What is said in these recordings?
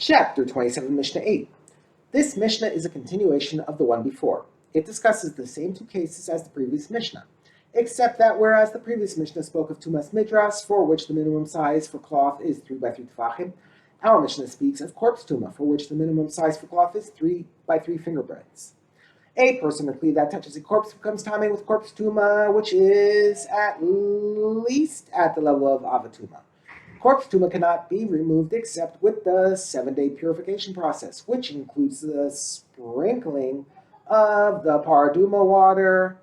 Chapter 27, Mishnah 8. This Mishnah is a continuation of the one before. It discusses the same two cases as the previous Mishnah, except that whereas the previous Mishnah spoke of tumas midras, for which the minimum size for cloth is 3 by 3 tefachim, our Mishnah speaks of corpse tuma, for which the minimum size for cloth is 3 by 3 finger breadths. A person or kli that touches a corpse becomes tamei with corpse tuma, which is at least at the level of avatuma. Corpse tuma cannot be removed except with the 7-day purification process, which includes the sprinkling of the paraduma water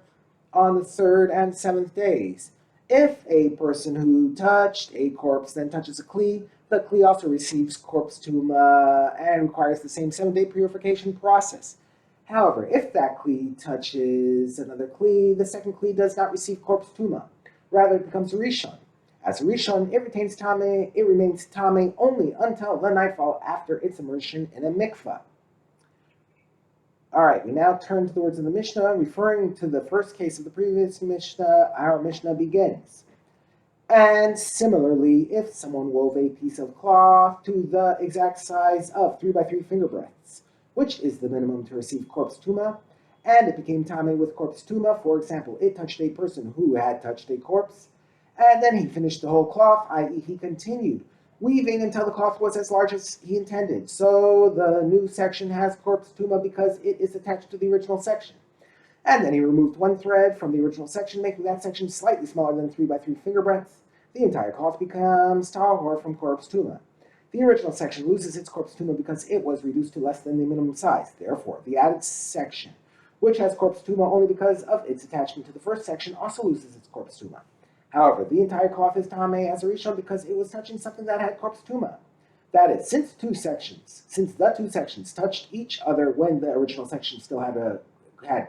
on the 3rd and 7th days. If a person who touched a corpse then touches a kli, the kli also receives corpse tuma and requires the same 7-day purification process. However, if that kli touches another kli, the second kli does not receive corpse tuma. Rather, it becomes a rishon. As a rishon, it remains tamei only until the nightfall after its immersion in a mikvah. Alright, we now turn to the words of the Mishnah. Referring to the first case of the previous Mishnah, our Mishnah begins. And similarly, if someone wove a piece of cloth to the exact size of 3 by 3 finger breadths, which is the minimum to receive corpse tuma, and it became tamei with corpse tuma, for example, it touched a person who had touched a corpse, and then he finished the whole cloth, i.e. he continued weaving until the cloth was as large as he intended. So the new section has corpse tuma because it is attached to the original section. And then he removed one thread from the original section, making that section slightly smaller than 3 by 3 finger breadths. The entire cloth becomes tahor from corpse tuma. The original section loses its corpse tuma because it was reduced to less than the minimum size. Therefore, the added section, which has corpse tuma only because of its attachment to the first section, also loses its corpse tuma. However, the entire cloth is tamei as a rishon because it was touching something that had corpse tuma. That is, since the two sections touched each other when the original section still had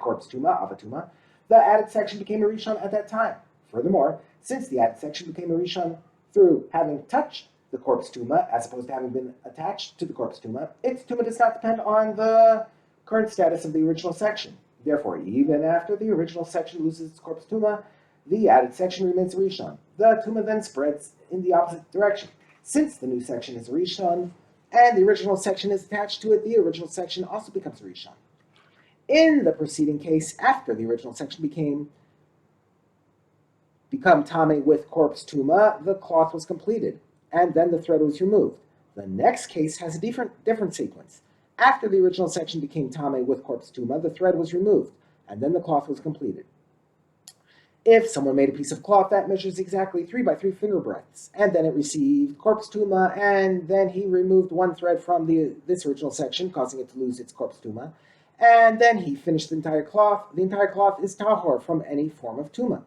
corpse tuma, avatuma, the added section became a rishon at that time. Furthermore, since the added section became a rishon through having touched the corpse tuma, as opposed to having been attached to the corpse tuma, its tuma does not depend on the current status of the original section. Therefore, even after the original section loses its corpse tuma, the added section remains a rishon. The tuma then spreads in the opposite direction. Since the new section is a rishon, and the original section is attached to it, the original section also becomes a rishon. In the preceding case, after the original section become tamei with corpse tuma, the cloth was completed, and then the thread was removed. The next case has a different sequence. After the original section became tamei with corpse tuma, the thread was removed, and then the cloth was completed. If someone made a piece of cloth that measures exactly 3 by 3 finger breadths, and then it received corpse tuma, and then he removed one thread from this original section, causing it to lose its corpse tuma, and then he finished the entire cloth is tahor from any form of tuma.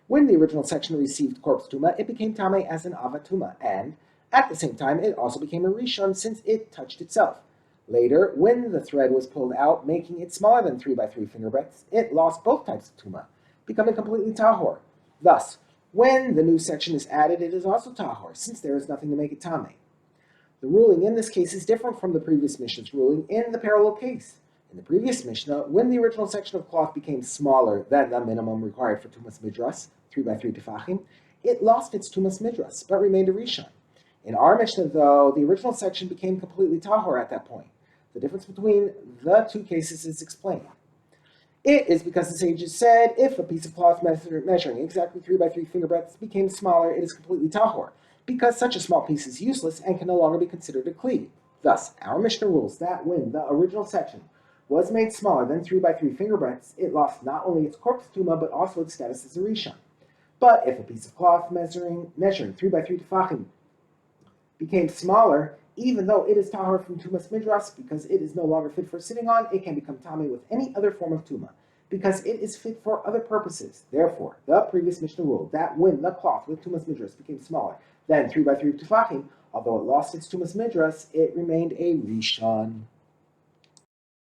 When the original section received corpse tuma, it became tamei as an avatuma, and at the same time, it also became a rishon since it touched itself. Later, when the thread was pulled out, making it smaller than 3 by 3 finger breadths, it lost both types of tuma, becoming completely tahor. Thus, when the new section is added, it is also tahor, since there is nothing to make it tamei. The ruling in this case is different from the previous Mishnah's ruling in the parallel case. In the previous Mishnah, when the original section of cloth became smaller than the minimum required for tumas midras, 3 by 3 tefachim, it lost its tumas midras, but remained a rishon. In our Mishnah, though, the original section became completely tahor at that point. The difference between the two cases is explained. It is because the sages said, if a piece of cloth measuring exactly 3 by 3 finger breadths became smaller, it is completely tahor, because such a small piece is useless and can no longer be considered a kli. Thus, our Mishnah rules that when the original section was made smaller than 3 by 3 finger breadths, it lost not only its corpse tuma, but also its status as a rishon. But if a piece of cloth measuring 3 by 3 tefachim became smaller, even though it is tahor from tumas midras, because it is no longer fit for sitting on, it can become tamei with any other form of tuma, because it is fit for other purposes. Therefore, the previous Mishnah ruled that when the cloth with tumas midras became smaller than 3 by 3 tefachim, although it lost its tumas midras, it remained a rishon.